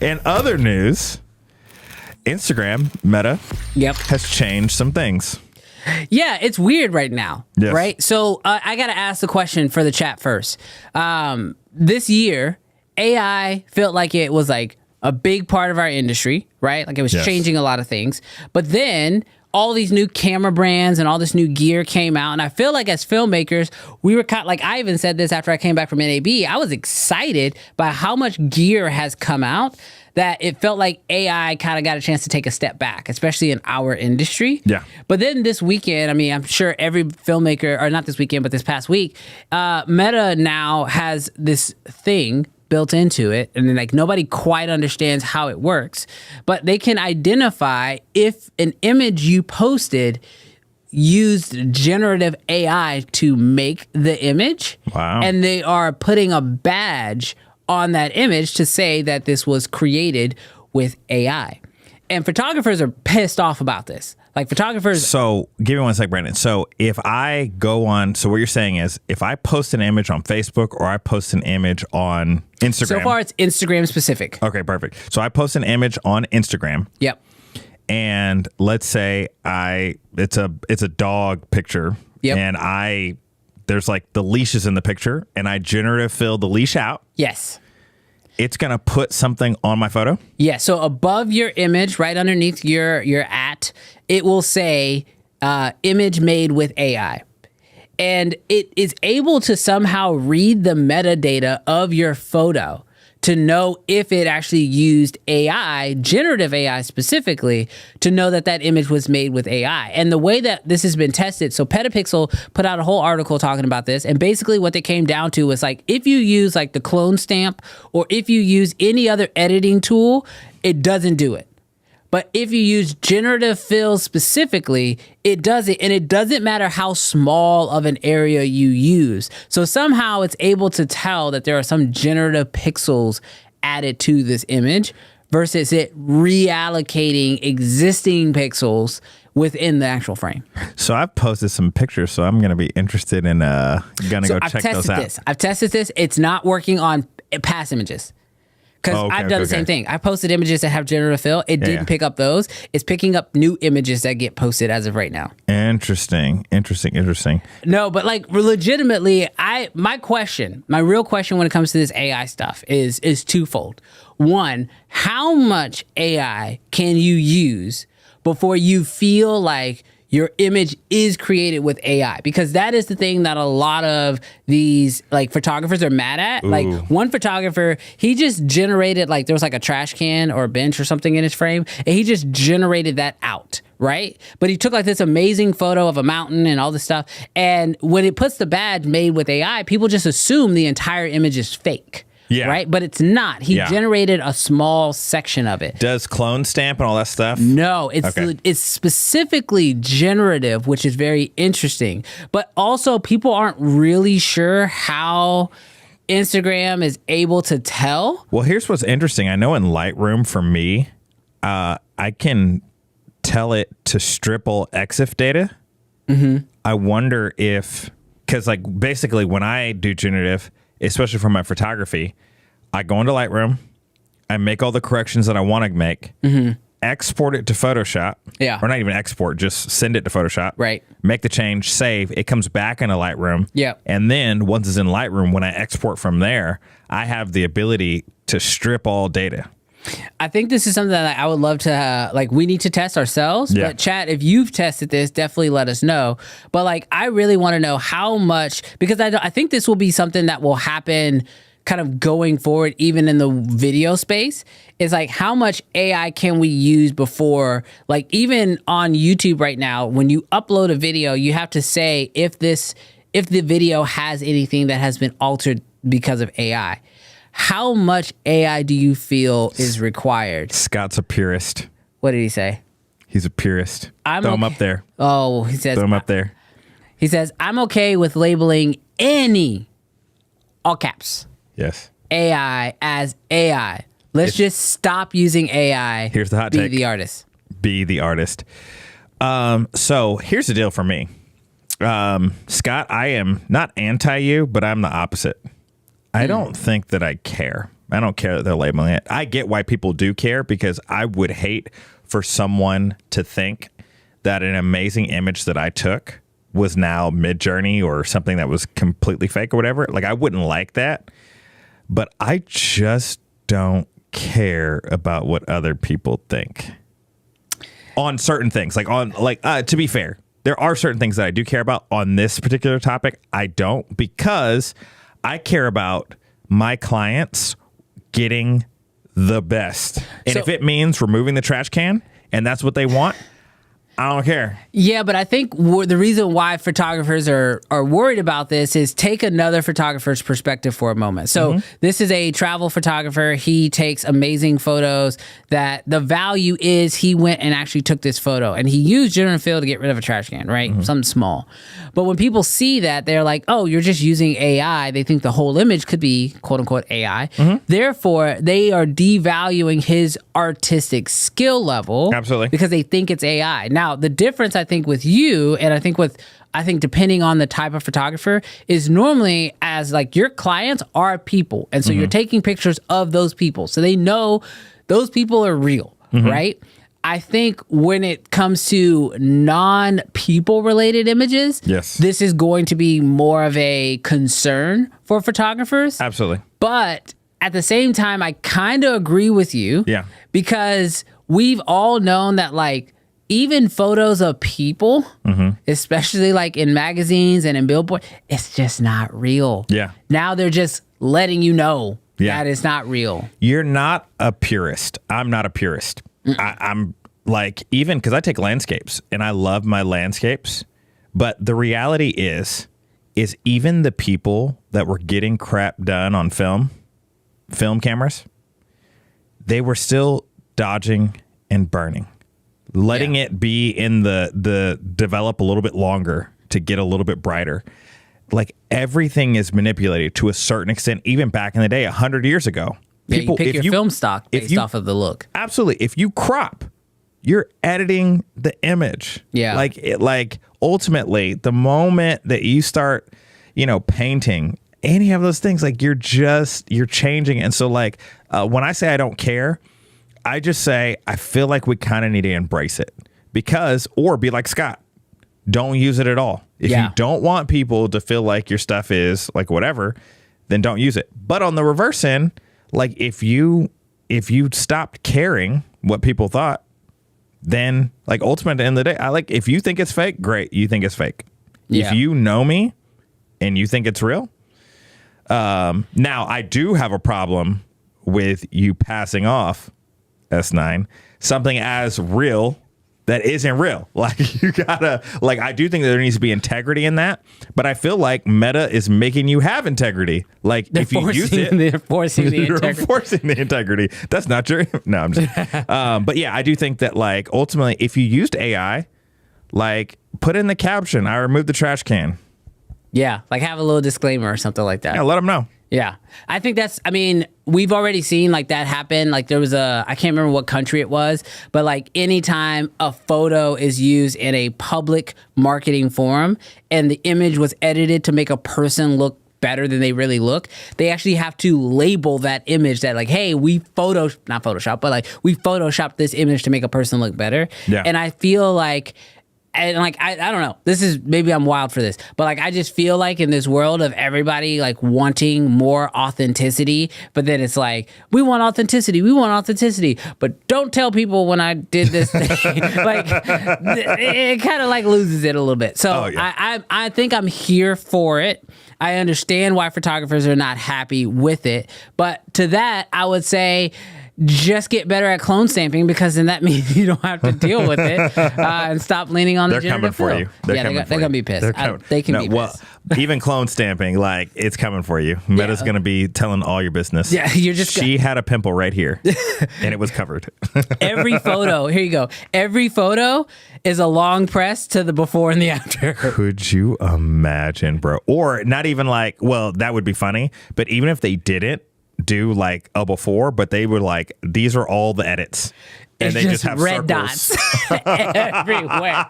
In other news, Instagram, Meta, has changed some things. Yeah, it's weird right now, Yes. right? So I got to ask the question for the chat first. This year, AI felt like it was like a big part of our industry, right? Like it was changing a lot of things. But then all these new camera brands and all this new gear came out. And I feel like as filmmakers, we were kind of, like, I even said this after I came back from NAB, I was excited by how much gear has come out that it felt like AI kind of got a chance to take a step back, especially in our industry. Yeah. But then this weekend, I mean, I'm sure every filmmaker, or not this weekend, but this past week, Meta now has this thing built into it, and then like nobody quite understands how it works, but they can identify if an image you posted used generative AI to make the image. Wow. And they are putting a badge on that image to say that this was created with AI. And photographers are pissed off about this. Like photographers. So give me one sec, Brandon. So if I go on, so what you're saying is if I post an image on Facebook or I post an image on Instagram. So far it's Instagram specific. Okay, perfect. So I post an image on Instagram. Yep. And let's say it's a dog picture. Yep. And there's like the leashes in the picture and I generative fill the leash out. Yes. It's going to put something on my photo? Yeah, so above your image, right underneath your at, it will say image made with AI. And it is able to somehow read the metadata of your photo to know if it actually used AI, generative AI specifically, to know that that image was made with AI. And the way that this has been tested, so Petapixel put out a whole article talking about this, and basically what they came down to was like, if you use like the clone stamp, or if you use any other editing tool, it doesn't do it. But if you use generative fill specifically, it does it, and it doesn't matter how small of an area you use. So somehow it's able to tell that there are some generative pixels added to this image versus it reallocating existing pixels within the actual frame. So I've posted some pictures, so I'm going to be interested in go check those out. I've tested this. It's not working on past images. Because I've done the same thing. I posted images that have generative fill. It didn't pick up those. It's picking up new images that get posted as of right now. Interesting. No, but like legitimately, my real question when it comes to this AI stuff is twofold. One, how much AI can you use before you feel like your image is created with AI? Because that is the thing that a lot of these like photographers are mad at. Ooh. Like one photographer, he just generated like, there was like a trash can or a bench or something in his frame, and he just generated that out, right? But he took like this amazing photo of a mountain and all this stuff. And when it puts the badge made with AI, people just assume the entire image is fake. Yeah. Right? But it's not. He generated a small section of it. Does clone stamp and all that stuff? No, it's specifically generative, which is very interesting. But also, people aren't really sure how Instagram is able to tell. Well, here's what's interesting. I know in Lightroom, for me, I can tell it to strip all EXIF data. Mm-hmm. I wonder if, because like basically when I do generative, especially for my photography, I go into Lightroom, I make all the corrections that I want to make, export it to Photoshop, or not even export, just send it to Photoshop, right? Make the change, save, it comes back into Lightroom, and then once it's in Lightroom, when I export from there, I have the ability to strip all data. I think this is something that I would love to, we need to test ourselves. Yeah. But chat, if you've tested this, definitely let us know. But like, I really want to know how much, because I think this will be something that will happen kind of going forward, even in the video space, is like, how much AI can we use before, like even on YouTube right now, when you upload a video, you have to say if the video has anything that has been altered because of AI. How much AI do you feel is required? Scott's a purist. What did he say? He's a purist. Throw him up there. Oh, he says. Throw him up there. He says, I'm okay with labeling any, all caps. Yes. AI as AI. Let's just stop using AI. Here's the hot take. Be the artist. Be the artist. So here's the deal for me. Scott, I am not anti you, but I'm the opposite. I don't think that I care I don't care that they're labeling it. I get why people do care, because I would hate for someone to think that an amazing image that I took was now Mid-Journey or something that was completely fake or whatever. Like, I wouldn't like that, but I just don't care about what other people think on certain things. To be fair, there are certain things that I do care about. On this particular topic, I don't, because I care about my clients getting the best. And if it means removing the trash can and that's what they want, I don't care. Yeah, but I think the reason why photographers are worried about this is take another photographer's perspective for a moment. So this is a travel photographer. He takes amazing photos that the value is he went and actually took this photo and he used general fill to get rid of a trash can, right? Something small. But when people see that, they're like, oh, you're just using AI. They think the whole image could be quote unquote AI. Therefore, they are devaluing his artistic skill level. Absolutely. Because they think it's AI. Now, the difference I think with you, and I think depending on the type of photographer, is normally as like your clients are people. And so you're taking pictures of those people. So they know those people are real, right? I think when it comes to non-people related images, this is going to be more of a concern for photographers. Absolutely. But at the same time, I kind of agree with you. Yeah. Because we've all known that, like, even photos of people, especially like in magazines and in Billboard, it's just not real. Yeah. Now they're just letting you know that it's not real. You're not a purist. I'm not a purist. I'm like, even because I take landscapes and I love my landscapes, but the reality is even the people that were getting crap done on film cameras, they were still dodging and burning. Letting it be in the develop a little bit longer to get a little bit brighter. Like, everything is manipulated to a certain extent, even back in the day, 100 years ago. People, you pick your film stock based off of the look. Absolutely. If you crop, you're editing the image. Yeah. Like ultimately, the moment that you start, painting, any of those things, like you're changing. And so like, when I say I don't care, I just say, I feel like we kind of need to embrace it or be like Scott, don't use it at all. If you don't want people to feel like your stuff is like whatever, then don't use it. But on the reverse end, like if you stopped caring what people thought, then like ultimately at the end of the day, if you think it's fake, great. You think it's fake. Yeah. If you know me and you think it's real. Now I do have a problem with you passing off S9 something as real that isn't real. Like, you gotta, like, I do think that there needs to be integrity in that, but I feel like Meta is making you have integrity. Like, if you use it, they're forcing the integrity. Forcing the integrity. That's not true. No, I'm just but yeah, I do think that, like, ultimately, if you used AI, like, put in the caption, I removed the trash can. Yeah, like have a little disclaimer or something like that. Yeah, let them know. Yeah. I think we've already seen like that happen. Like there was I can't remember what country it was, but like anytime a photo is used in a public marketing forum and the image was edited to make a person look better than they really look, they actually have to label that image that like, hey, we photoshopped this image to make a person look better. Yeah. And I feel like, and like, I don't know, this is, maybe I'm wild for this, but like, I just feel like in this world of everybody like wanting more authenticity, but then it's like, we want authenticity, but don't tell people when I did this thing. Like, it kind of like loses it a little bit. So I think I'm here for it. I understand why photographers are not happy with it. But to that, I would say, just get better at clone stamping, because then that means you don't have to deal with it and stop leaning on the generative fill. They're going to be pissed. They can be pissed. Well, even clone stamping, like, it's coming for you. Meta's going to be telling all your business. Yeah, you're just. She had a pimple right here, and it was covered. Every photo, here you go. Every photo is a long press to the before and the after. Could you imagine, bro? Or not even like, well, that would be funny, but even if they didn't do like a before, but they were like, these are all the edits, and it's they just have red circles dots everywhere.